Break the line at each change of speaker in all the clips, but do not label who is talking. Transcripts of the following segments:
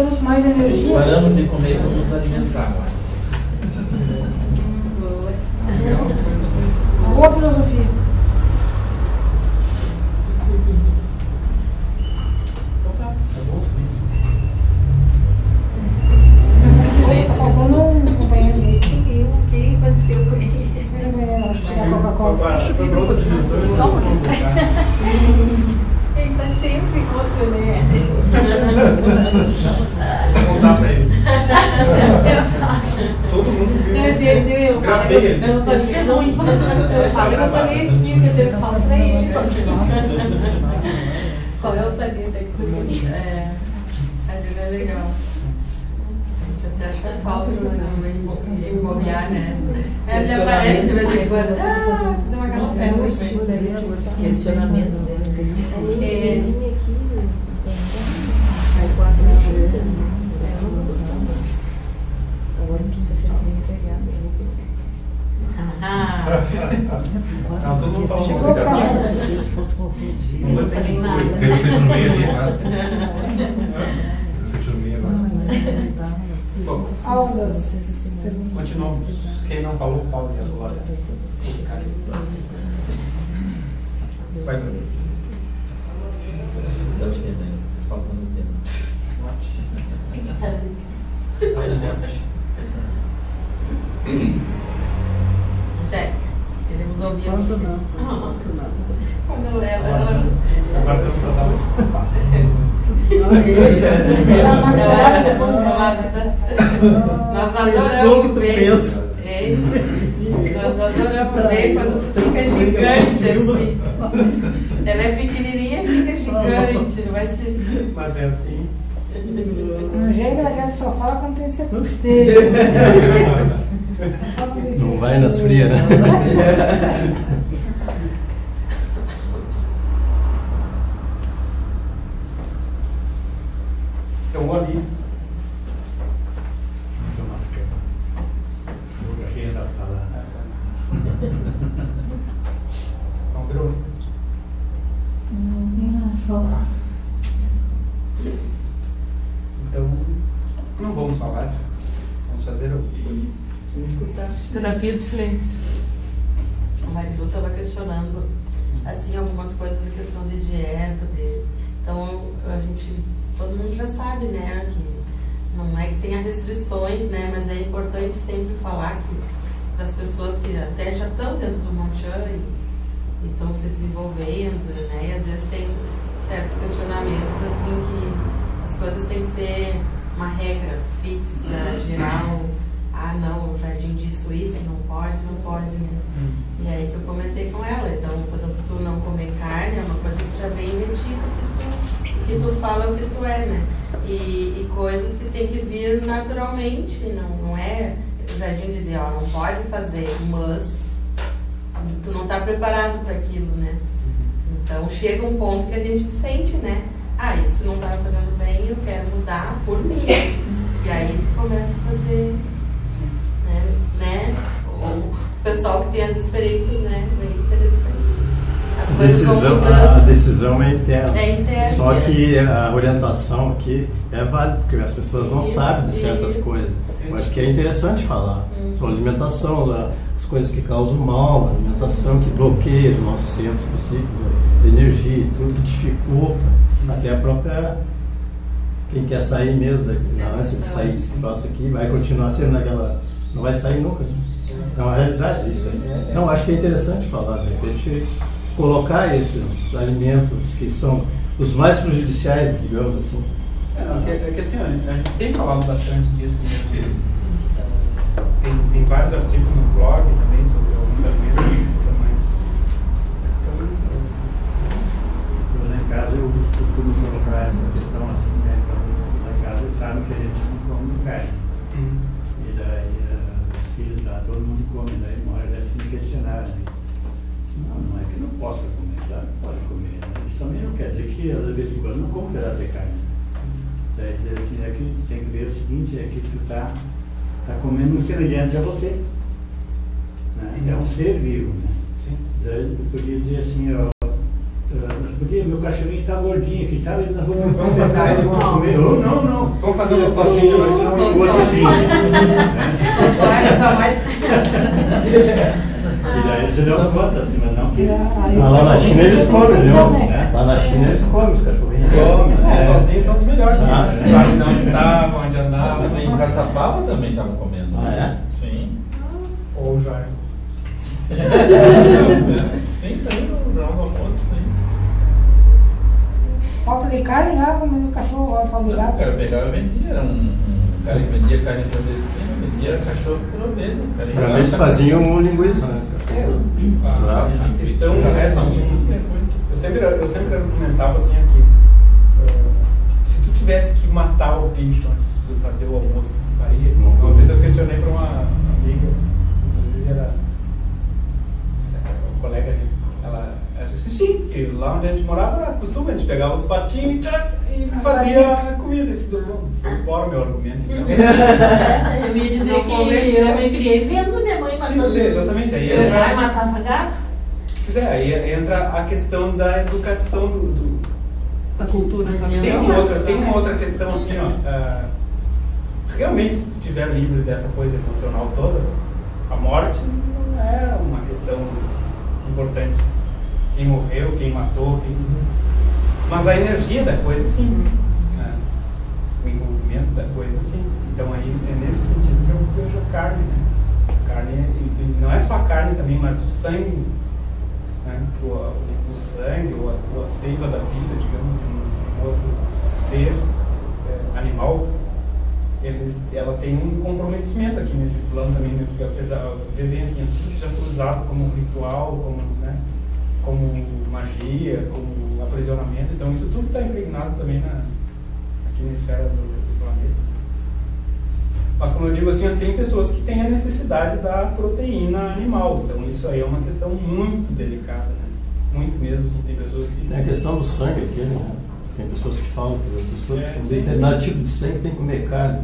estamos com mais energia.
Paramos de comer para nos alimentar agora.
Uma boa filosofia. Tá faltando um companheiro de
O que aconteceu com ele?
acho que tirar Coca-Cola.
Foi pra outra dimensão e só
Ele tá sempre outro, né?
Vou contar pra ele. Todo mundo viu.
Eu
Gravei ele.
Eu falei que é ruim. Eu falei aqui, que eu sempre falo pra ele. Qual é o planeta que curte? É legal. A gente até acha falso, né? Bobear, né? Ela já aparece de vez em quando. Fazer uma café hoje.
Questionamento dele.
Não, todo mundo falou
Chegou
que
pra
casar.
ela.
Não vou dizer quem foi. Deve ser no meio ali, né? Deve ser no meio agora. Bom,
Aulas. Perguntas.
continuamos. Quem não falou, fala agora. Vai, Bruno.
Faltando tempo.
Jack, queremos ouvir a você. Quando ela
Agora Deus está dando esse papo.
Nós adoramos ver. Nós adoramos ver quando tu fica gigante assim. Ela é pequenininha e fica gigante, não vai ser assim.
Mas é assim.
Um jeito ela quer só fala quando tem certeza.
Não vai nas frias, né?
Eu vou ali. Não, virou. Então, não vamos falar. Vamos fazer o. Vamos escutar.
Terapia do silêncio.
O Marilu estava questionando assim algumas coisas, a questão de dieta, então a gente, todo mundo já sabe, né, que não é que tenha restrições, né, mas é importante sempre falar que para as pessoas que até já estão dentro do Monchan e estão se desenvolvendo, né, e às vezes tem certos questionamentos assim que as coisas têm que ser uma regra fixa, geral. Ah, não, o jardim disso, isso, não pode, né? E aí que eu comentei com ela, então, por exemplo, tu não comer carne é uma coisa que já vem metida, que tu fala o que tu é, né? E coisas que tem que vir naturalmente, não é o jardim dizer, ó, não pode fazer, mas tu não tá preparado para aquilo, né? Então, chega um ponto que a gente sente, né? Ah, isso não tá me fazendo bem, eu quero mudar por mim. E aí tu começa a fazer... né? O pessoal que tem as experiências, né? Bem interessante. As coisas vão mudando.
A decisão é interna.
É interna.
Só que a orientação aqui é válida, porque as pessoas não sabem de certas coisas. Eu acho que é interessante falar sobre alimentação, as coisas que causam mal, a alimentação que bloqueia o nosso centro específico de energia e tudo, que dificulta até a própria... Quem quer sair mesmo da ânsia de sair desse troço aqui, vai continuar sendo naquela... Não vai sair nunca. Né? É uma realidade isso aí. Então, acho que é interessante falar, de repente, colocar esses alimentos que são os mais prejudiciais, digamos assim.
É que assim, a gente tem falado bastante disso mesmo. Tem vários artigos no blog também sobre alguns alimentos que são mais...
Então, lá em casa eu procuro colocar essa questão assim, né? Então, lá em casa eles sabem que a gente não come carne. E daí os filhos lá, todo mundo come, daí uma hora eles se questionaram. Né? Não é que não possa comer, claro que pode comer. Né? Isso também não quer dizer que às vezes em quando não come um pedaço de carne. Daí dizer assim, é que tem que ver o seguinte, é que tu tá comendo um semelhante a você. Né? É um ser vivo, né?
Sim.
Daí eu podia dizer assim, ó, meu cachorrinho tá gordinho aqui, sabe? Nós vamos
fazer
ele vamos comer. Não. Vamos fazer um toquinho, vai tirar um gordozinho. E daí você deu conta, assim, mas não que...
Lá na China eles comem, viu? Lá na China eles comem os cachorrinhos.
Os toquinhos são os melhores. Sabe de onde estavam, onde andavam.
Assim, o Caçapava também estavam comendo.
Ah, é?
Sim.
Ou o Jair.
Sim, isso aí no jornal do almoço, sim.
Falta de carne já, comendo os cachorros, agora falta de
O
gato.
cara pegava e vendia. Era um cara que vendia carne clandestina, vendia cachorro por ovelha.
Pra eles faziam linguiça, né?
A questão é essa. Eu sempre argumentava assim aqui. Se tu tivesse que matar o bicho antes de fazer o almoço, tu faria? Uma vez eu questionei para uma amiga, inclusive era uma colega, ela disse sim, que lá onde a gente morava era costume, a gente pegava os patinhos e fazia a comida. Eu disse, bom, fora o meu argumento. Então.
Eu ia dizer que eu me criei vendo minha mãe matando.
Sim, exatamente. Aí
meu pai matava gato.
Pois é, aí entra a questão da educação
Da cultura.
Tem uma outra questão assim, ó. Realmente, se tu estiver livre dessa coisa emocional toda, a morte não é uma questão importante. Quem morreu, quem matou, mas a energia da coisa sim. Né? O envolvimento da coisa sim. Então aí é nesse sentido que eu vejo a carne. Né? A carne, e não é só a carne também, mas o sangue. Né? Que o sangue, ou a seiva da vida, digamos, de um outro ser animal, ela tem um comprometimento aqui nesse plano também, né? Porque apesar de ver assim, tudo que já foi usado como ritual, como magia, como aprisionamento, então isso tudo está impregnado também aqui na esfera do planeta. Mas como eu digo assim, tem pessoas que têm a necessidade da proteína animal, então isso aí é uma questão muito delicada, né? Muito mesmo, assim, tem pessoas que...
Tem a questão do sangue aqui, né? Tem pessoas que falam que as pessoas que têm determinado tipo de sangue tem que comer carne.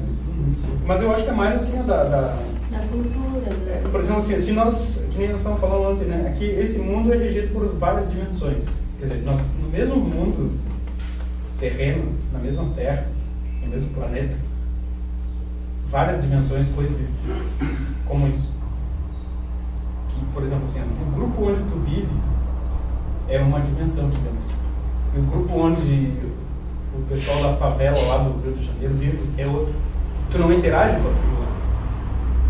Mas eu acho que é mais assim
da cultura.
Por exemplo, assim, se nós, que nem nós estamos falando ontem, né? Aqui esse mundo é regido por várias dimensões. Quer dizer, nós no mesmo mundo terreno, na mesma Terra, no mesmo planeta, várias dimensões coexistem. Como isso? Que, por exemplo, assim, o grupo onde tu vive é uma dimensão, digamos. E o grupo onde o pessoal da favela lá do Rio de Janeiro vive é outro. Tu não interage com aquilo lá.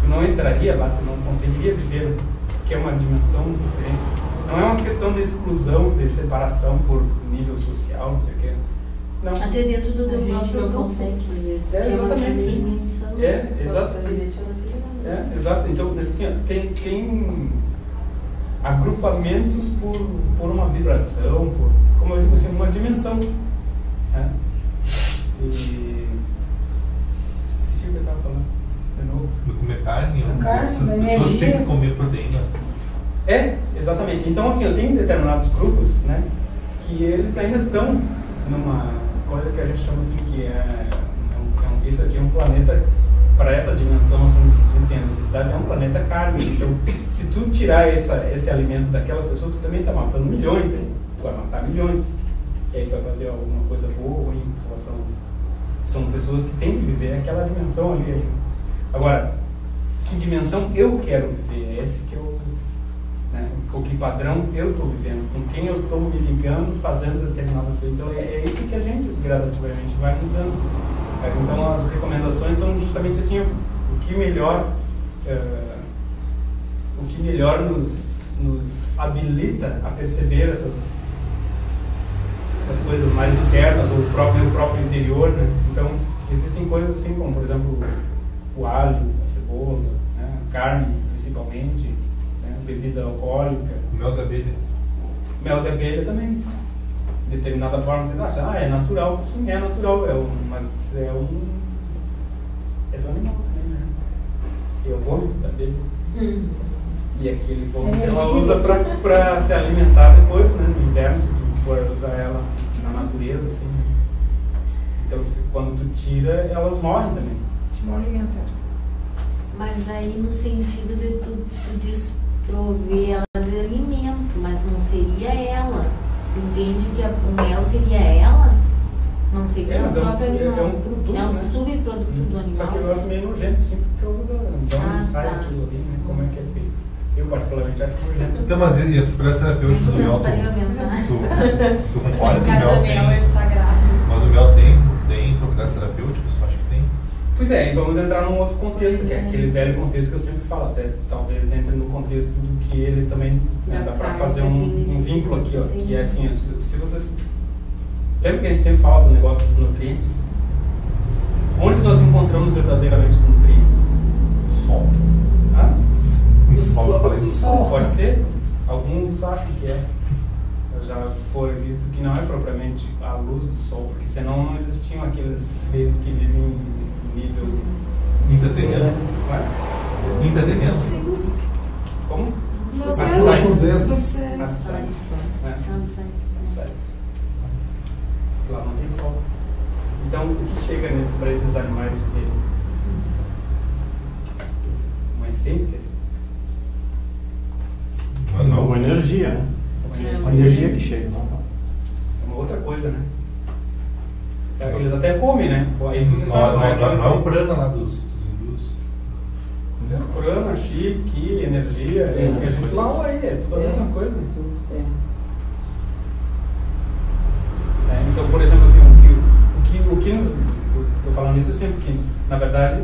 Tu não entraria lá, tu não conseguiria viver, que é uma dimensão diferente. Não é uma questão de exclusão, de separação por nível social, não sei o quê. Não.
Até dentro do teu próprio
não consegue ver.
Exatamente, sim.
Dimensão,
exato. Então, assim, tem agrupamentos por uma vibração, como eu digo assim, uma dimensão. Né? E esqueci o que eu estava falando de novo.
De comer carne,
Carne,
essas pessoas têm que comer proteína.
Exatamente. Então, assim, eu tenho determinados grupos, né, que eles ainda estão numa coisa que a gente chama assim, que isso aqui é um planeta, para essa dimensão assim, que existem a necessidade, é um planeta carne. Então, se tu tirar esse alimento daquelas pessoas, tu também está matando milhões, hein? Tu vai matar milhões. E aí tu vai fazer alguma coisa boa ou ruim em relação a isso. São pessoas que têm que viver aquela dimensão ali ainda. Agora, que dimensão eu quero viver? É esse que eu... Né? Com que padrão eu estou vivendo? Com quem eu estou me ligando, fazendo determinadas coisas? Então, é isso que a gente, gradativamente, vai mudando. Então, as recomendações são justamente assim, o que melhor nos habilita a perceber essas coisas mais internas, ou o próprio interior, né? Então, existem coisas assim como, por exemplo, o alho, a cebola, né? A carne, principalmente, né? Bebida alcoólica.
Mel da abelha.
Mel da abelha também. De determinada forma, você acha, é natural. Sim, é natural, mas é do animal também, né? É o vômito da abelha. E aquele vômito ela usa para se alimentar depois, né? No inverno, se tu for usar ela na natureza, assim. Né? Então, quando tu tira, elas morrem também.
Não alimenta.
Mas aí no sentido de tu desprover ela de alimento, mas não seria ela. entende que o mel seria ela? Não seria o próprio animal.
É um produto,
é um
né?
subproduto do animal.
Só que eu acho meio nojento, sim, por causa de onde sai
tá.
aquilo ali, né? Como é que é feito. Eu, particularmente, acho nojento.
Então, mas e as propriedades terapêuticas do mel? Tu concorda que o mel tem...
sagrado.
Mas o mel tem propriedades terapêuticas? Eu acho que tem.
Pois é, e vamos entrar num outro contexto, que é aquele velho contexto que eu sempre falo, até talvez entre no contexto do que ele também, né, dá para fazer um vínculo aqui, ó, que é assim, se vocês... Lembra que a gente sempre fala do negócio dos nutrientes? Onde nós encontramos verdadeiramente os nutrientes?
Sol.
Hã?
Sol, eu falei do sol.
Pode ser? Alguns acham que é. Já foi visto que não é propriamente a luz do sol, porque senão não existiam aqueles seres que vivem em nível...
Intraterreno.
Não é?
Intraterreno?
Como?
Não
As
sei.
sais.
Não sei.
As sais. É. As sais. Lá não tem sol. Então, o que chega para esses animais de ter uma essência?
Uma energia, né? Uma energia que chega.
É uma outra coisa, né? Eles até comem, né? Aí tu
Não é o prana lá dos hindus.
Prana, chi, ki, energia, é o que a gente fala aí, é tudo a mesma coisa. Então, por exemplo, assim, o que nos... Estou falando isso sempre que, na verdade,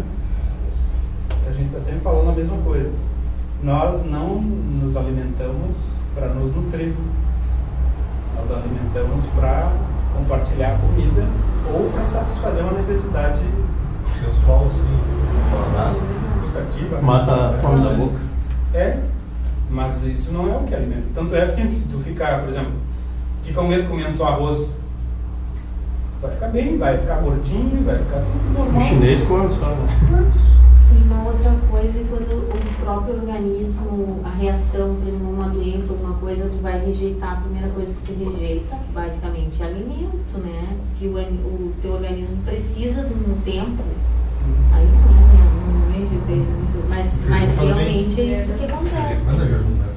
a gente está sempre falando a mesma coisa. Nós não nos alimentamos para nos nutrir. Nós alimentamos para compartilhar a comida ou para satisfazer uma necessidade
sensual, sim.
gustativa.
Mata a fome da boca.
É, mas isso não é o que alimenta. Tanto é assim que se tu ficar, por exemplo, fica um mês comendo só arroz, vai ficar bem, vai ficar gordinho, vai ficar tudo normal.
O chinês come só, né?
E uma outra coisa é quando o próprio organismo, a reação, por exemplo, uma doença, alguma coisa, tu vai rejeitar, a primeira coisa que tu rejeita, basicamente, é alimento, né? Que o teu organismo precisa de um tempo. Aí não rejeitei muito, mas realmente é isso que acontece.
Recomenda jejum, né?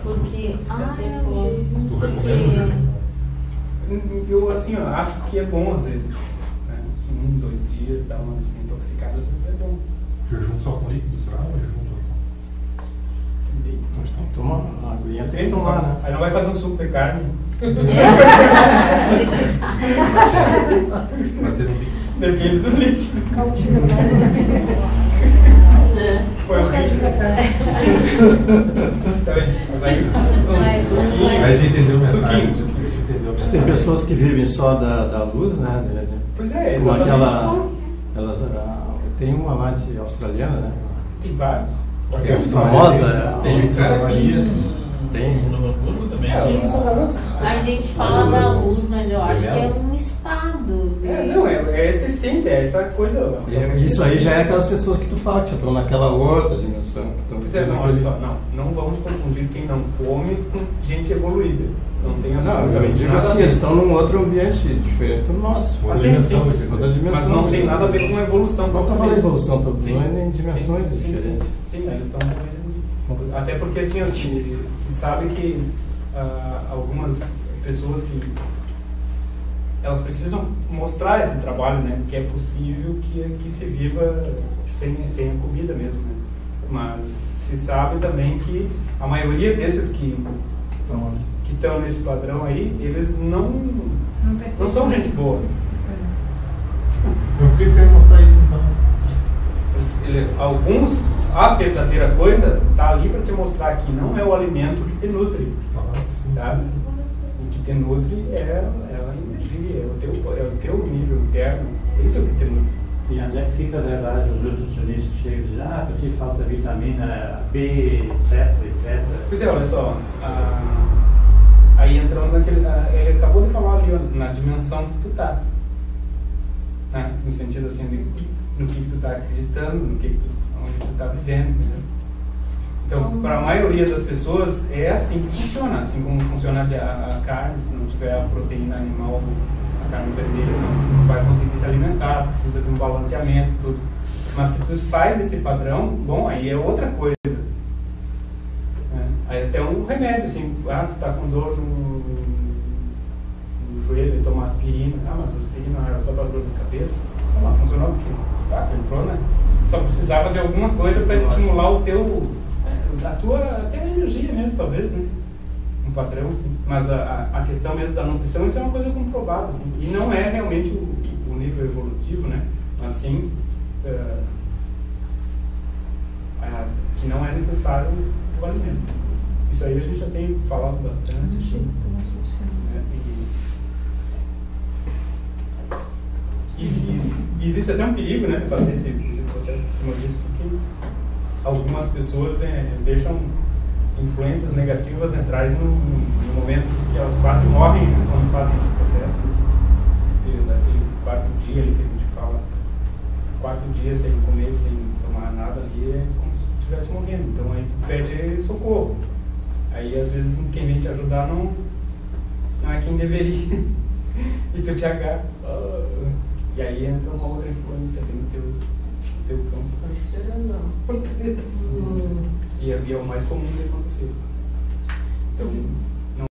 Porque, o jejum,
Tu recomenda o jejum?
Eu, assim, ó, acho que é bom às vezes, né? 1, 2 dias, dar uma desintoxicada, às vezes é bom.
Jejum só com líquido, será? Ou jejum total?
Toma uma aguinha, tem que tomar, né?
Aí não vai fazer um suco de carne.
Vai ter um líquido.
Depende do líquido.
Cautinho.
Foi horrível. Tá bem? Mas aí, suquinho.
Aí a gente entendeu a mensagem.
Suquinho.
Tem pessoas que vivem só da luz, né?
Pois é,
Como
exatamente.
Tem uma lá de australiana, né?
Tem vários.
Que é famosa.
Tem
no Google também.
a gente fala da luz, mas eu acho que é um estado.
É essa essência, é essa coisa.
Isso aí já é aquelas pessoas que tu fala, que estão naquela outra dimensão. Que estão
Pois é, não, olha só, não vamos confundir quem não come com gente evoluída. Não tem
Não, eu
absolutamente
digo
nada a
assim,
ver.
eles estão num outro ambiente diferente do nosso.
Outra
Assim,
dimensão,
sim,
quer dizer.
outra dimensão.
Mas não tem nada a ver com a evolução.
Não estou falando de evolução, estou
Sim.
falando em dimensões diferentes.
Sim, eles estão. Até porque assim, se sabe que algumas pessoas que elas precisam mostrar esse trabalho, né? Que é possível que se viva sem a comida mesmo, né? Mas se sabe também que a maioria desses que estão nesse padrão aí, eles não são gente boa.
Por que você quer mostrar isso então?
Alguns, a verdadeira coisa está ali para te mostrar que não é o alimento que te nutre, sabe? O que te nutre é a energia, é o teu nível interno, isso é o que te nutre.
E onde é que fica a verdade dos nutricionistas que chegam e dizem, porque falta vitamina B, etc, etc.
Pois é, olha só, aí entramos naquele, ele acabou de falar ali, ó, na dimensão que tu tá, né? No sentido assim, no que tu tá acreditando, onde tu tá vivendo, entendeu? Então, para a maioria das pessoas é assim que funciona, assim como funciona a carne, se não tiver a proteína animal, a carne vermelha não vai conseguir se alimentar, precisa de um balanceamento, tudo. Mas se tu sai desse padrão, bom, aí é outra coisa. Aí até um remédio, assim, tu tá com dor aspirina. Ah, mas a aspirina era só para dor de cabeça. Ah, mas funcionou porque tu entrou, né? Só precisava de alguma coisa para estimular o teu, a tua até a energia mesmo, talvez, né? Um padrão, assim. Mas a questão mesmo da nutrição, isso é uma coisa comprovada, assim. E não é realmente o nível evolutivo, né? Mas sim, que não é necessário o alimento. Isso aí a gente já tem falado bastante. E existe até um perigo, né, de fazer esse processo, como eu disse, porque algumas pessoas deixam influências negativas entrarem no momento que elas quase morrem, né, quando fazem esse processo. Daquele quarto dia ali que a gente fala, 4 dias sem comer, sem tomar nada ali, é como se estivesse morrendo. Então aí tu pede socorro. Aí às vezes quem vem te ajudar não é quem deveria. E tu te agarra. E aí entra uma outra influência ali no teu campo.
Estou esperando a oportunidade.
E é o mais comum de acontecer. Então,